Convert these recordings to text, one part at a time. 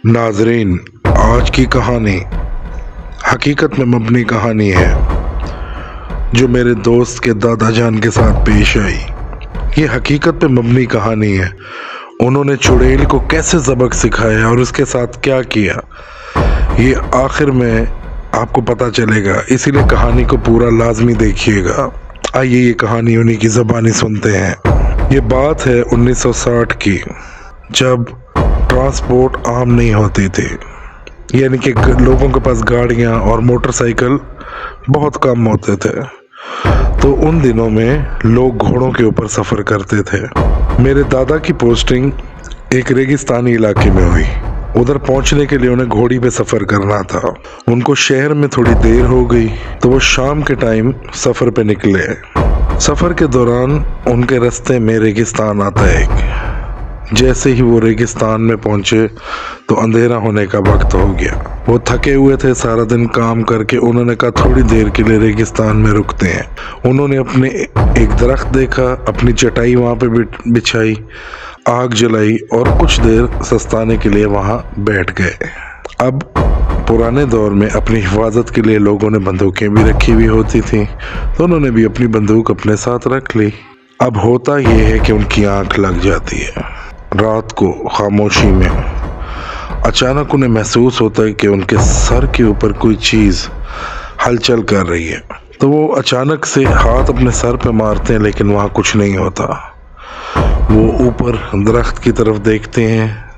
नाजरीन, आज की कहानी हकीकत में मबनी कहानी है जो मेरे दोस्त के दादा जान के साथ पेश आई। ये हकीकत पे मबनी कहानी है। उन्होंने चुड़ैल को कैसे सबक सिखाया और उसके साथ क्या किया, ये आखिर में आपको पता चलेगा, इसीलिए कहानी को पूरा लाजमी देखिएगा। आइए ये कहानी उन्हीं की ज़बानी सुनते हैं। ये बात है 1960 की, जब ट्रांसपोर्ट आम नहीं होती थी, यानी कि लोगों के पास गाड़ियाँ और मोटरसाइकिल बहुत कम होते थे। तो उन दिनों में लोग घोड़ों के ऊपर सफ़र करते थे। मेरे दादा की पोस्टिंग एक रेगिस्तानी इलाके में हुई। उधर पहुंचने के लिए उन्हें घोड़ी पे सफ़र करना था। उनको शहर में थोड़ी देर हो गई तो वो शाम के टाइम सफ़र पे निकले। सफ़र के दौरान उनके रास्ते में रेगिस्तान आता है। जैसे ही वो रेगिस्तान में पहुंचे तो अंधेरा होने का वक्त हो गया। वो थके हुए थे सारा दिन काम करके। उन्होंने कहा थोड़ी देर के लिए रेगिस्तान में रुकते हैं। उन्होंने अपने एक दरख्त देखा, अपनी चटाई वहाँ पे बिछाई, आग जलाई और कुछ देर सस्ताने के लिए वहाँ बैठ गए। अब पुराने दौर में अपनी हिफाजत के लिए लोगों ने बंदूकें भी रखी हुई होती थी, तो उन्होंने भी अपनी बंदूक अपने साथ रख ली। अब होता ये है कि उनकी आंख लग जाती है। रात को खामोशी में अचानक उन्हें महसूस होता है कि उनके सर के ऊपर कोई चीज़ हलचल कर रही है। तो वो अचानक से हाथ अपने सर पे मारते हैं, लेकिन वहाँ कुछ नहीं होता। वो ऊपर दरख्त की तरफ देखते हैं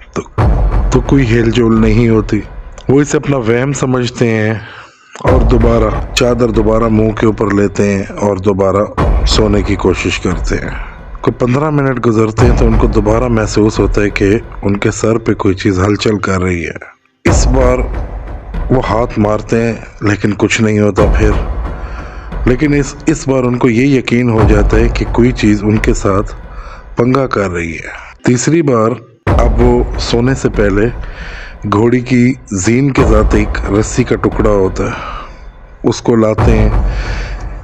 तो कोई हिलजुल नहीं होती। वो इसे अपना वहम समझते हैं और दोबारा मुंह के ऊपर लेते हैं और दोबारा सोने की कोशिश करते हैं। को 15 मिनट गुजरते हैं तो उनको दोबारा महसूस होता है कि उनके सर पे कोई चीज़ हलचल कर रही है। इस बार वो हाथ मारते हैं लेकिन कुछ नहीं होता फिर। लेकिन इस बार उनको ये यकीन हो जाता है कि कोई चीज़ उनके साथ पंगा कर रही है। तीसरी बार अब वो सोने से पहले घोड़ी की जीन के साथ एक रस्सी का टुकड़ा होता है, उसको लाते हैं,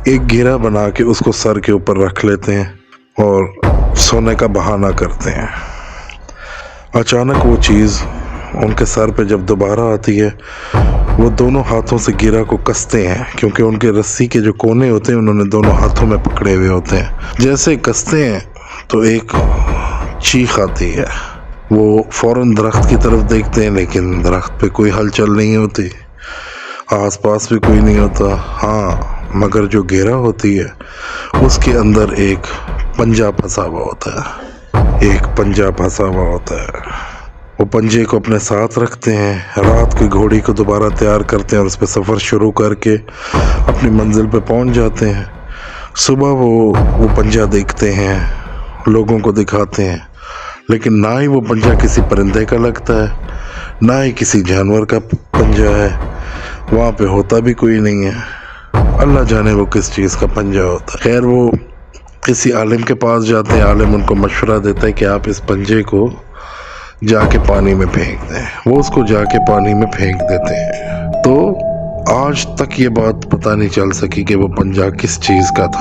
एक घेरा बना के उसको सर के ऊपर रख लेते हैं और सोने का बहाना करते हैं। अचानक वो चीज़ उनके सर पे जब दोबारा आती है, वो दोनों हाथों से घेरा को कसते हैं, क्योंकि उनके रस्सी के जो कोने होते हैं उन्होंने दोनों हाथों में पकड़े हुए होते हैं। जैसे कसते हैं तो एक चीख आती है। वो फौरन दरख्त की तरफ देखते हैं, लेकिन दरख्त पे कोई हलचल नहीं होती, आसपास भी कोई नहीं होता। हाँ, मगर जो घेरा होती है उसके अंदर एक पंजा फंसा हुआ होता है। वो पंजे को अपने साथ रखते हैं, रात की घोड़ी को दोबारा तैयार करते हैं और उस पर सफ़र शुरू करके अपनी मंजिल पे पहुंच जाते हैं। सुबह वो पंजा देखते हैं, लोगों को दिखाते हैं, लेकिन ना ही वो पंजा किसी परिंदे का लगता है, ना ही किसी जानवर का पंजा है। वहाँ पे होता भी कोई नहीं है। अल्लाह जाने वो किस चीज़ का पंजा होता है। खैर, वो किसी आलिम के पास जाते हैं। आलिम उनको मशवरा देता है कि आप इस पंजे को जाके पानी में फेंक दें। वो उसको जाके पानी में फेंक देते हैं। तो आज तक ये बात पता नहीं चल सकी कि वो पंजा किस चीज़ का था।